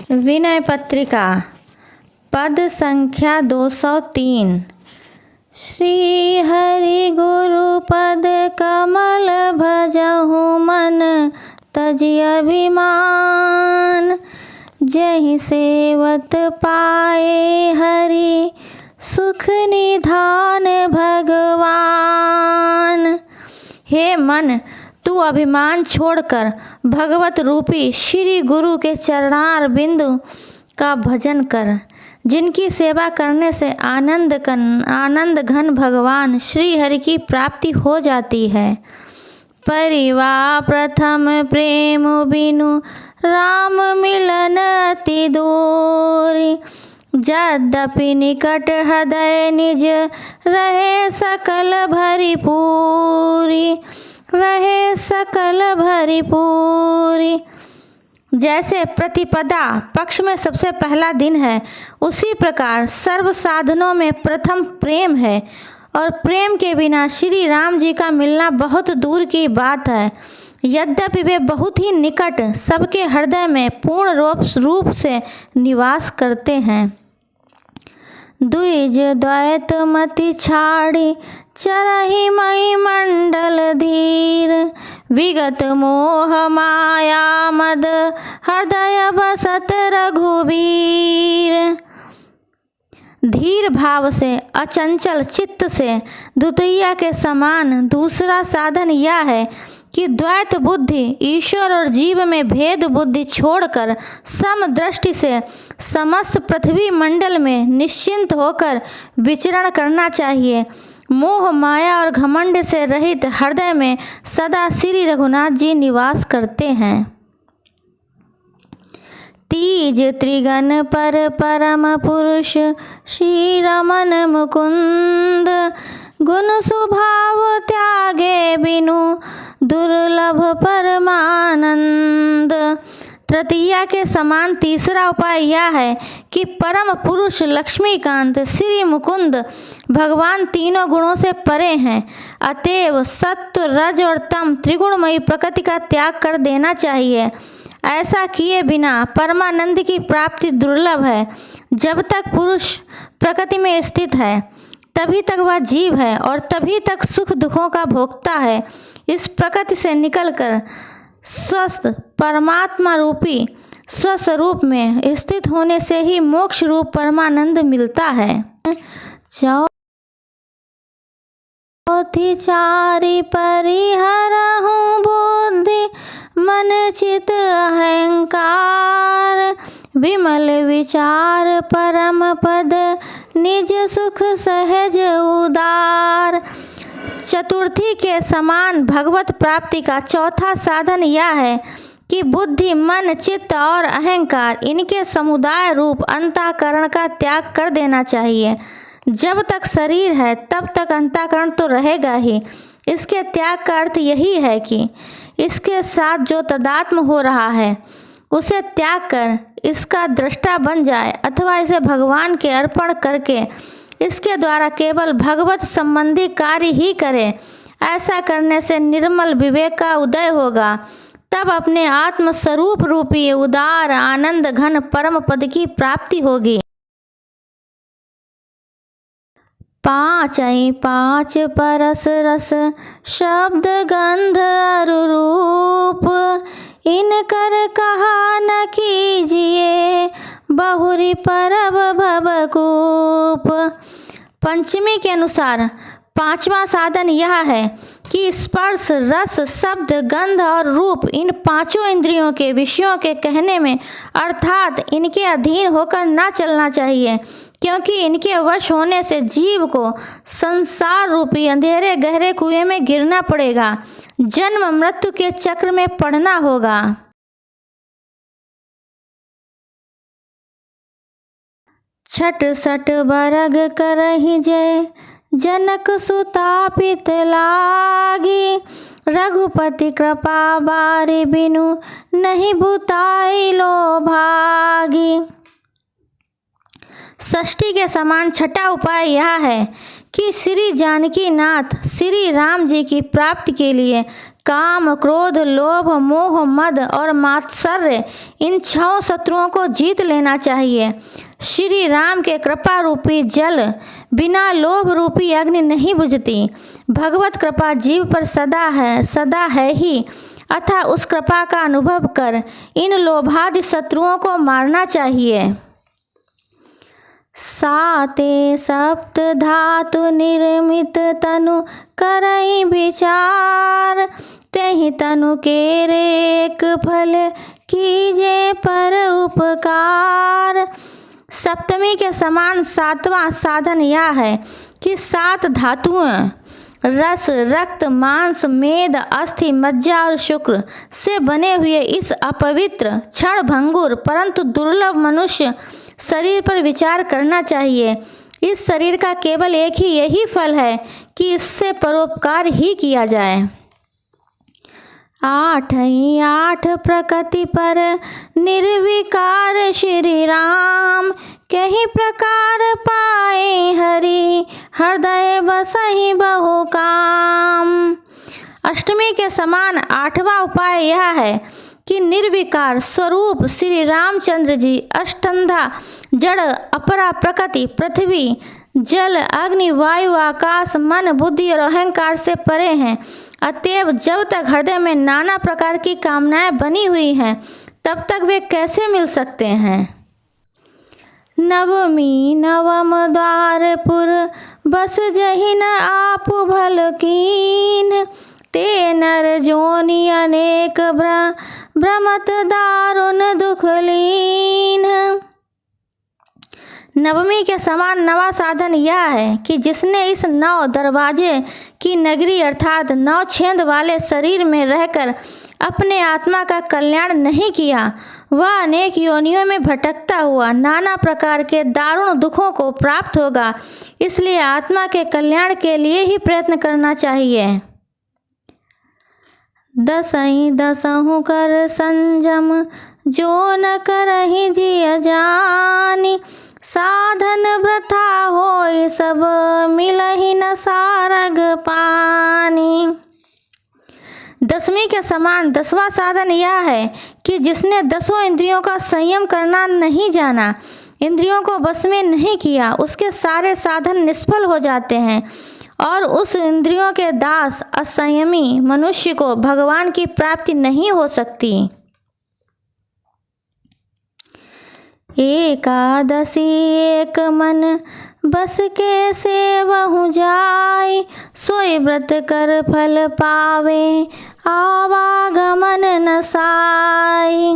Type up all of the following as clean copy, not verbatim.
विनय पत्रिका पद संख्या 203। श्री हरि गुरु पद कमल भजहु मन तजि अभिमान। जहि सेवत पाए हरि सुख निधान भगवान। हे मन, तू अभिमान छोड़कर भगवत रूपी श्री गुरु के चरणार बिंदु का भजन कर, जिनकी सेवा करने से आनंद घन भगवान श्री हरि की प्राप्ति हो जाती है। परिवार प्रथम प्रेम बिनु राम मिलन अति दूरी। यद्यपि निकट हृदय निज रहे सकल भरी पूरी। जैसे प्रतिपदा पक्ष में सबसे पहला दिन है, उसी प्रकार सर्व साधनों में प्रथम प्रेम है, और प्रेम के बिना श्री राम जी का मिलना बहुत दूर की बात है। यद्यपि वे बहुत ही निकट सबके हृदय में पूर्ण रूप से निवास करते हैं। द्विज द्वैत मति छाड़ी चरहि मई मंडल धीर। विगत मोह माया मद हृदय बसत रघुबीर। धीर भाव से अचंचल चित्त से द्वितीया के समान दूसरा साधन यह है कि द्वैत बुद्धि ईश्वर और जीव में भेद बुद्धि छोड़कर सम दृष्टि से समस्त पृथ्वी मंडल में निश्चिंत होकर विचरण करना चाहिए। मोह माया और घमंड से रहित हृदय में सदा श्री रघुनाथ जी निवास करते हैं। तीज त्रिगण पर परम पुरुष श्री रमन मुकुंद। गुण स्वभाव त्यागे बिनु दुर्लभ परमानंद। तृतीया के समान तीसरा उपाय यह है कि परम पुरुष लक्ष्मीकांत श्री मुकुंद भगवान तीनों गुणों से परे हैं। अतएव सत्व रज और तम त्रिगुणमयी प्रकृति का त्याग कर देना चाहिए। ऐसा किए बिना परमानंद की प्राप्ति दुर्लभ है। जब तक पुरुष प्रकृति में स्थित है तभी तक वह जीव है और तभी तक सुख दुखों का भोगता है। इस प्रकृति से निकलकर स्वस्थ परमात्मा रूपी स्वस्वरूप में स्थित होने से ही मोक्ष रूप परमानंद मिलता है। चौथी चारि परिहरहु बुद्धि मन चित अहंकार। विमल विचार परम पद निज सुख सहज उदार। चतुर्थी के समान भगवत प्राप्ति का चौथा साधन यह है कि बुद्धि मन चित्त और अहंकार इनके समुदाय रूप अंतःकरण का त्याग कर देना चाहिए। जब तक शरीर है तब तक अंतःकरण तो रहेगा ही। इसके त्याग का अर्थ यही है कि इसके साथ जो तदात्म हो रहा है उसे त्याग कर इसका दृष्टा बन जाए, अथवा इसे भगवान के अर्पण करके इसके द्वारा केवल भगवत संबंधी कार्य ही करे। ऐसा करने से निर्मल विवेक का उदय होगा। तब अपने आत्म स्वरूप रूपी उदार आनंद घन परम पद की प्राप्ति होगी। पाँच परस रस शब्द गंध अरु रूप। इनकर कहा न कीजिए बहुरी परब भवकूप। पंचमी के अनुसार पांचवा साधन यह है कि स्पर्श रस शब्द गंध और रूप इन पांचों इंद्रियों के विषयों के कहने में अर्थात इनके अधीन होकर न चलना चाहिए, क्योंकि इनके वश होने से जीव को संसार रूपी अंधेरे गहरे कुएं में गिरना पड़ेगा, जन्म मृत्यु के चक्र में पड़ना होगा। छठ सठ बरग करहि जय जनक सुतापित लागी। रघुपति कृपा बारि बिनु नहीं भूताई लो भागी। षष्ठी के समान छठा उपाय यह है कि श्री जानकी नाथ श्री राम जी की प्राप्ति के लिए काम, क्रोध, लोभ, मोह, मद और मात्सर्य इन 6 शत्रुओं को जीत लेना चाहिए। श्री राम के कृपा रूपी जल बिना लोभ रूपी अग्नि नहीं बुझती। भगवत कृपा जीव पर सदा है ही, अतः उस कृपा का अनुभव कर इन लोभादि शत्रुओं को मारना चाहिए। साते सप्त धातु निर्मित तनु करई विचार, तेहि तनु के रेक फल कीजे पर उपकार। सप्तमी के समान 7वां साधन यह है कि 7 धातुओं रस, रक्त, मांस, मेद, अस्थि, मज्जा और शुक्र से बने हुए इस अपवित्र, क्षणभंगुर परंतु दुर्लभ मनुष्य शरीर पर विचार करना चाहिए। इस शरीर का केवल एक ही यही फल है कि इससे परोपकार ही किया जाए। 8 प्रकृति पर निर्विकार श्री राम, कहीं प्रकार पाए हरि हृदय बसहि बहु काम। अष्टमी के समान 8वां उपाय यह है कि निर्विकार स्वरूप श्री रामचंद्र जी अष्टंधा जड़ अपरा प्रकृति पृथ्वी, जल, अग्नि, वायु, आकाश, मन, बुद्धि और अहंकार से परे हैं। अतएव जब तक हृदय में नाना प्रकार की कामनाएं बनी हुई हैं, तब तक वे कैसे मिल सकते हैं। नवमी नवम द्वारपुर बस जहि न आप भल कीन, ते नर जोनि अनेक भ्रमत दारुण दुख लीन। नवमी के समान 9वां साधन यह है कि जिसने इस 9 दरवाजे की नगरी अर्थात 9 छेद वाले शरीर में रहकर अपने आत्मा का कल्याण नहीं किया, वह अनेक योनियों में भटकता हुआ नाना प्रकार के दारुण दुखों को प्राप्त होगा। इसलिए आत्मा के कल्याण के लिए ही प्रयत्न करना चाहिए। 10 कर संजम जो न करहि जिय जानी, साधन वृथा होय सब मिलहि न सारग पानी। 10वीं के समान 10वां साधन यह है कि जिसने 10 इंद्रियों का संयम करना नहीं जाना, इंद्रियों को बस में नहीं किया, उसके सारे साधन निष्फल हो जाते हैं और उस इंद्रियों के दास असंयमी मनुष्य को भगवान की प्राप्ति नहीं हो सकती। 11 एक मन बस के सेवहु जाय, सोई व्रत कर फल पावे आवागमन न साई।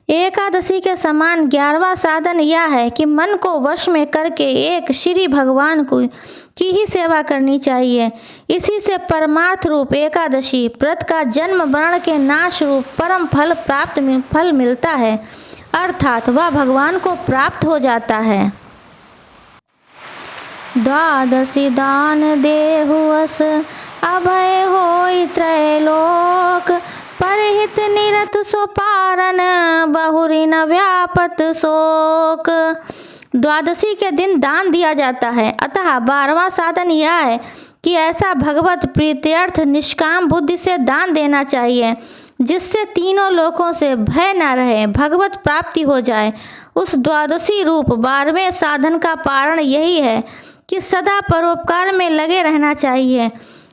11 के समान 11वां साधन यह है कि मन को वश में करके एक श्री भगवान की ही सेवा करनी चाहिए। इसी से परमार्थ रूप 11 व्रत का जन्म मरण के नाश रूप परम फल मिलता है, अर्थात वह भगवान को प्राप्त हो जाता है। 12 दान देहुअस अभय होई त्रैलोक, परहित निरत सो पारन बहुरी न व्यापत शोक। 12 के दिन दान दिया जाता है, अतः 12वां साधन यह है कि ऐसा भगवत प्रीत्यर्थ निष्काम बुद्धि से दान देना चाहिए जिससे तीनों लोकों से भय न रहे, भगवत प्राप्ति हो जाए। उस 12 रूप 12वें साधन का पारण यही है कि सदा परोपकार में लगे रहना चाहिए।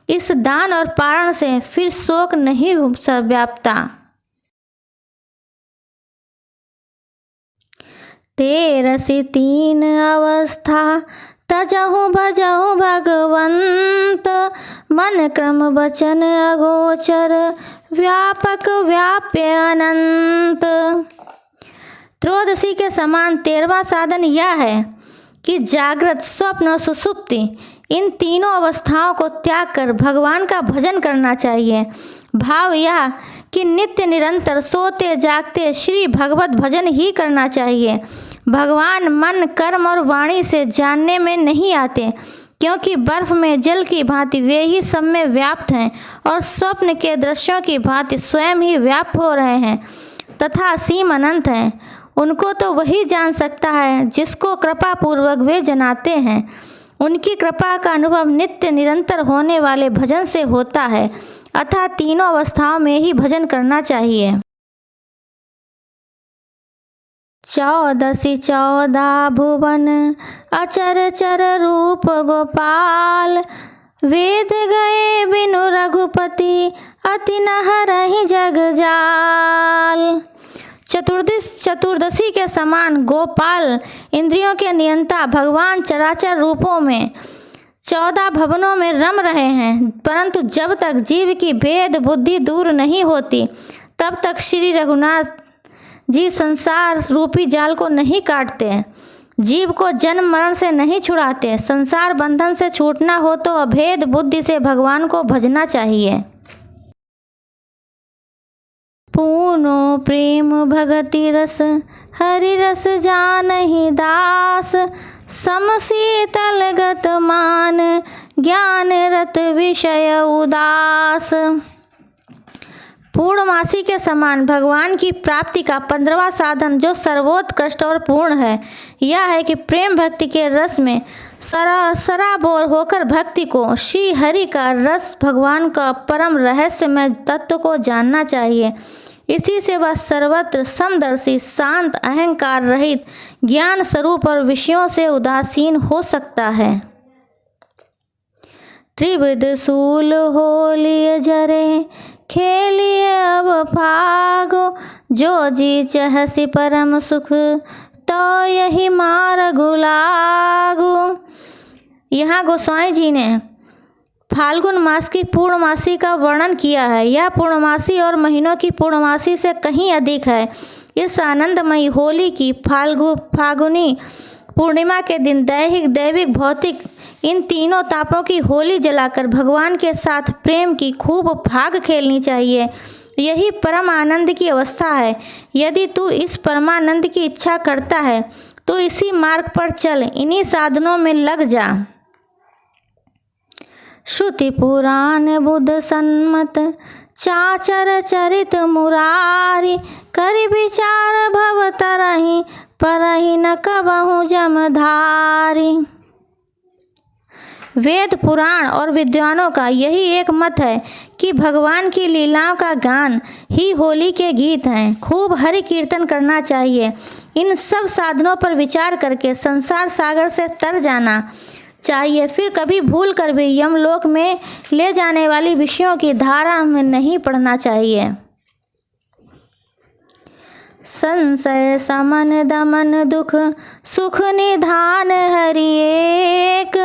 इस दान और पारण से फिर शोक नहीं व्यापता। 13 3 अवस्था तजहु भजहु भगवंत, मन क्रम वचन अगोचर व्यापक व्याप्य अनंत। 13 के समान 13वां साधन यह है कि जागृत, स्वप्न और सुषुप्ति इन तीनों अवस्थाओं को त्याग कर भगवान का भजन करना चाहिए। भाव यह कि नित्य निरंतर सोते जागते श्री भगवत भजन ही करना चाहिए। भगवान मन, कर्म और वाणी से जानने में नहीं आते, क्योंकि बर्फ में जल की भांति वे ही सब में व्याप्त हैं और स्वप्न के दृश्यों की भांति स्वयं ही व्याप्त हो रहे हैं तथा असीम अनंत हैं। उनको तो वही जान सकता है जिसको कृपा पूर्वक वे जनाते हैं। उनकी कृपा का अनुभव नित्य निरंतर होने वाले भजन से होता है, अतः तीनों अवस्थाओं में ही भजन करना चाहिए। 14 14 भुवन अचर चर रूप गोपाल, वेद गए बिनु रघुपति अति न हरहि जग जाल। चतुर्दशी के समान गोपाल इंद्रियों के नियंता भगवान चराचर रूपों में 14 भवनों में रम रहे हैं, परंतु जब तक जीव की भेद बुद्धि दूर नहीं होती तब तक श्री रघुनाथ जी संसार रूपी जाल को नहीं काटते, जीव को जन्म मरण से नहीं छुड़ाते। संसार बंधन से छूटना हो तो अभेद बुद्धि से भगवान को भजना चाहिए। पूर्णो प्रेम भगति रस हरि रस जानहि दास, सम शीतल गत मान ज्ञान रत विषय उदास। पूर्णमासी के समान भगवान की प्राप्ति का 15वां साधन जो सर्वोत्कृष्ट और पूर्ण है, यह है कि प्रेम भक्ति के रस में सराबोर होकर भक्ति को, श्री हरि का रस, भगवान का परम रहस्यमय तत्व को जानना चाहिए। इसी से वह सर्वत्र समदर्शी, शांत, अहंकार रहित, ज्ञान स्वरूप और विषयों से उदासीन हो सकता है। त्रिविध सूल होलिय जरे खेलिए अब फागो, जो जी चहसी परम सुख तो यही मार्ग लागो। यहाँ गोसाई जी ने फाल्गुन मास की पूर्णमासी का वर्णन किया है। यह पूर्णमासी और महीनों की पूर्णमासी से कहीं अधिक है। इस आनंदमयी होली की फाल्गुनी पूर्णिमा के दिन दैविक भौतिक इन तीनों तापों की होली जलाकर भगवान के साथ प्रेम की खूब फाग खेलनी चाहिए। यही परम आनंद की अवस्था है। यदि तू इस परमानंद की इच्छा करता है तो इसी मार्ग पर चल, इन्हीं साधनों में लग जा। श्रुति पुराण बुद्ध सन्मत चाचर चरित मुरारी, करि विचार भव तरहि परहि न कबहु जमधारी। वेद पुराण और विद्वानों का यही एक मत है कि भगवान की लीलाओं का गान ही होली के गीत हैं। खूब हरि कीर्तन करना चाहिए। इन सब साधनों पर विचार करके संसार सागर से तर जाना चाहिए। फिर कभी भूल कर भी यमलोक में ले जाने वाली विषयों की धारा में नहीं पड़ना चाहिए। संशय समन दमन दुख सुख निधान हरि एक,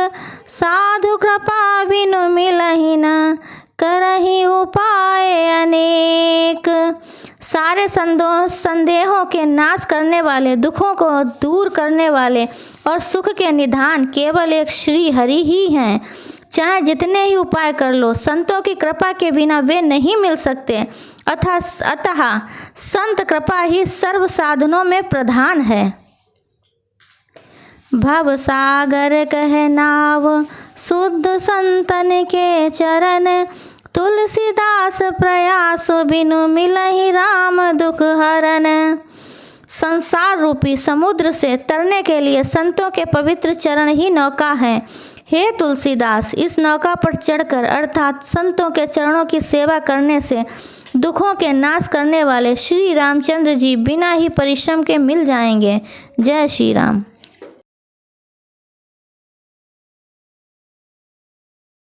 साधु कृपा बिनु मिलहि न करहि उपाय अनेक। सारे संदेहों के नाश करने वाले, दुखों को दूर करने वाले और सुख के निधान केवल एक श्री हरि ही हैं। चाहे जितने ही उपाय कर लो, संतों की कृपा के बिना वे नहीं मिल सकते। अतः संत कृपा ही सर्व साधनों में प्रधान है। भव सागर कह नाव शुद्ध संतन के चरण, तुलसीदास प्रयास बिनु मिलहि राम दुख हरन। संसार रूपी समुद्र से तरने के लिए संतों के पवित्र चरण ही नौका हैं। हे तुलसीदास, इस नौका पर चढ़कर अर्थात संतों के चरणों की सेवा करने से दुखों के नाश करने वाले श्री रामचंद्र जी बिना ही परिश्रम के मिल जाएंगे। जय श्री राम।